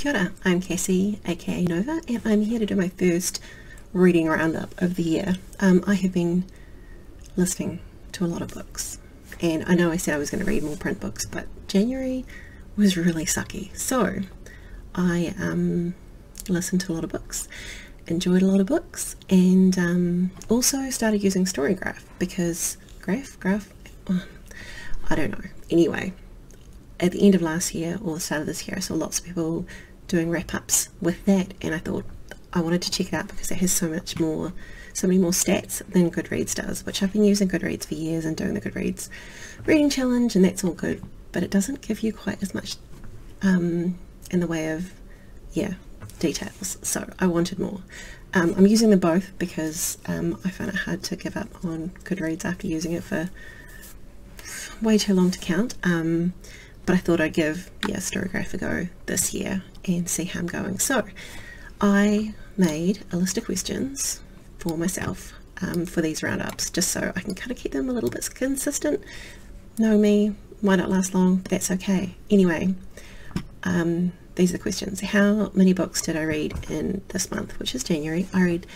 Kia ora, I'm Cassie, aka Nova, and I'm here to do my first reading roundup of the year. I have been listening to a lot of books, and I know I said I was going to read more print books, but January was really sucky. So I listened to a lot of books, enjoyed a lot of books, and also started using Storygraph because I don't know. Anyway, at the end of last year or the start of this year, I saw lots of people doing wrap-ups with that, and I thought I wanted to check it out because it has so many more stats than Goodreads does, which I've been using Goodreads for years and doing the Goodreads reading challenge, and that's all good, but it doesn't give you quite as much in the way of details, so I wanted more. I'm using them both because I found it hard to give up on Goodreads after using it for way too long to count, but I thought I'd give Storygraph a go this year and see how I'm going. So I made a list of questions for myself for these roundups, just so I can kind of keep them a little bit consistent. Know me, might not last long, but that's okay. Anyway, these are the questions. How many books did I read in this month, which is January? I read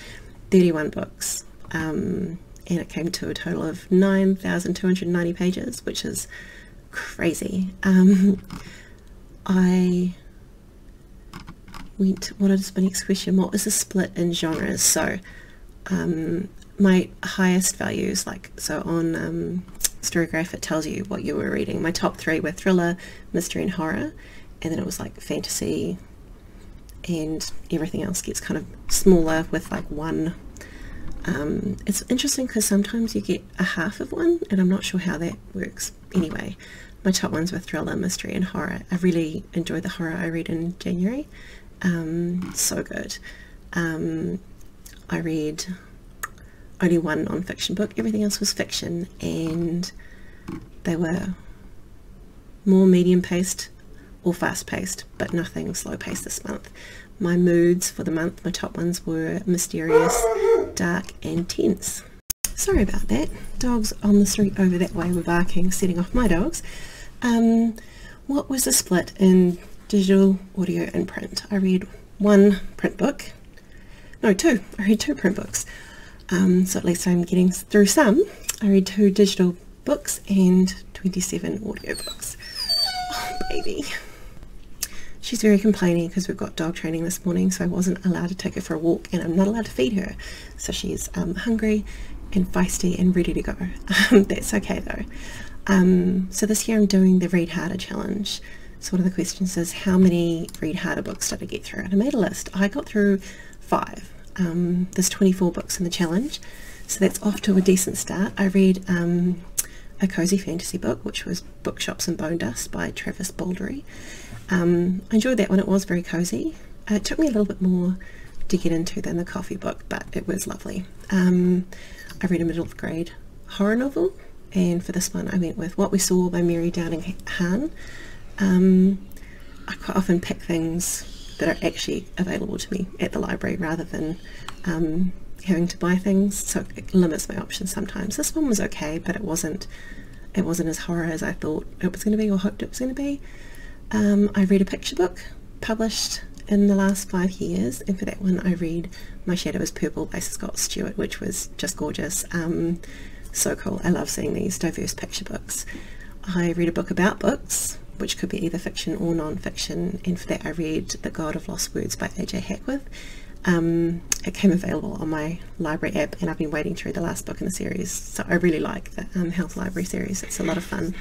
31 books, and it came to a total of 9,290 pages, which is crazy. I went, what is the next question? What was the split in genres? So my highest values, so on Storygraph it tells you what you were reading. My top 3 were thriller, mystery and horror, and then it was like fantasy, and everything else gets kind of smaller with like one. It's interesting because sometimes you get a half of one, and I'm not sure how that works. Anyway, my top ones were thriller, mystery and horror. I really enjoyed the horror I read in January. So good. I read only one non-fiction book, everything else was fiction, and they were more medium-paced or fast-paced, but nothing slow-paced this month. My moods for the month, my top ones were mysterious, dark and tense. Sorry about that. Dogs on the street over that way were barking, setting off my dogs. What was the split in digital, audio and print? I read one print book. No, two. I read 2 print books. So at least I'm getting through some. I read 2 digital books and 27 audio books. Oh, baby. She's very complaining because we've got dog training this morning, so I wasn't allowed to take her for a walk, and I'm not allowed to feed her. So she's hungry and feisty and ready to go. That's okay though. So this year I'm doing the Read Harder challenge. So one of the questions is, how many Read Harder books did I get through? And I made a list. I got through 5. There's 24 books in the challenge, so that's off to a decent start. I read a cozy fantasy book, which was Bookshops and Bone Dust by Travis Baldry. I enjoyed that one. It was very cozy. It took me a little bit more to get into than the coffee book, but it was lovely. I read a middle grade horror novel, and for this one I went with What We Saw by Mary Downing Hahn. I quite often pick things that are actually available to me at the library rather than having to buy things, so it limits my options sometimes. This one was okay, but it wasn't as horror as I thought it was going to be or hoped it was going to be. I read a picture book published in the last 5 years, and for that one I read My Shadow is Purple by Scott Stewart, which was just gorgeous. So cool. I love seeing these diverse picture books. I read a book about books, which could be either fiction or non-fiction, and for that I read The God of Lost Words by A.J. Hackworth. It came available on my library app, and I've been waiting to read the last book in the series, so I really like the Health Library series. It's a lot of fun.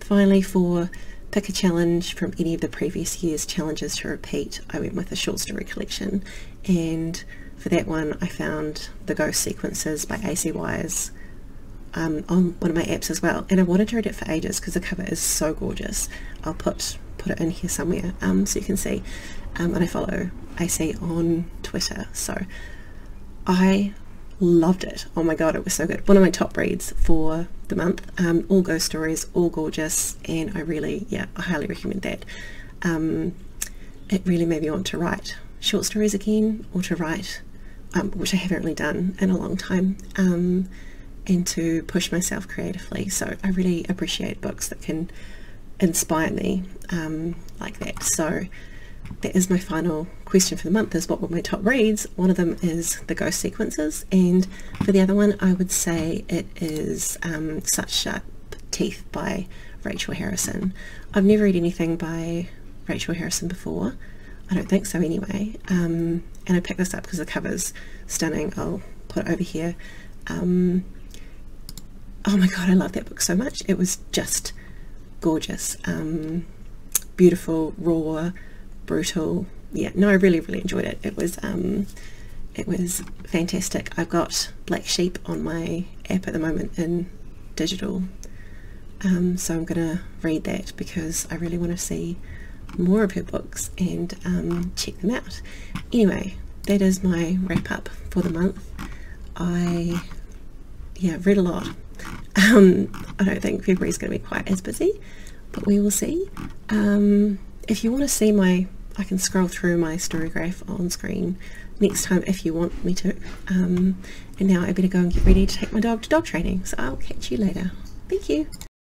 Finally, for pick a challenge from any of the previous year's challenges to repeat, I went with a short story collection, and for that one I found The Ghost Sequences by A.C. Wise on one of my apps as well, and I wanted to read it for ages because the cover is so gorgeous. I'll put it in here somewhere so you can see, and I follow AC on Twitter, so I loved it. Oh my god, it was so good. One of my top reads for the month. All ghost stories, all gorgeous, and I highly recommend that. It really made me want to write short stories again, or to write, which I haven't really done in a long time, and to push myself creatively. So I really appreciate books that can inspire me like that. So that is my final question for the month, is what were my top reads. One of them is The Ghost Sequences, and for the other one I would say it is Such Sharp Teeth by Rachel Harrison. I've never read anything by Rachel Harrison before, I don't think so anyway, and I picked this up because the cover's stunning. I'll put it over here. Oh my god, I love that book so much. It was just gorgeous, beautiful, raw, brutal. Yeah, no, I really enjoyed it. It was fantastic. I've got Black Sheep on my app at the moment in digital, so I'm gonna read that because I really want to see more of her books and check them out. Anyway, that is my wrap up for the month. I read a lot. I don't think February's going to be quite as busy, but we will see. If you want to see I can scroll through my Storygraph on screen next time if you want me to. And now I better go and get ready to take my dog to dog training, so I'll catch you later. Thank you.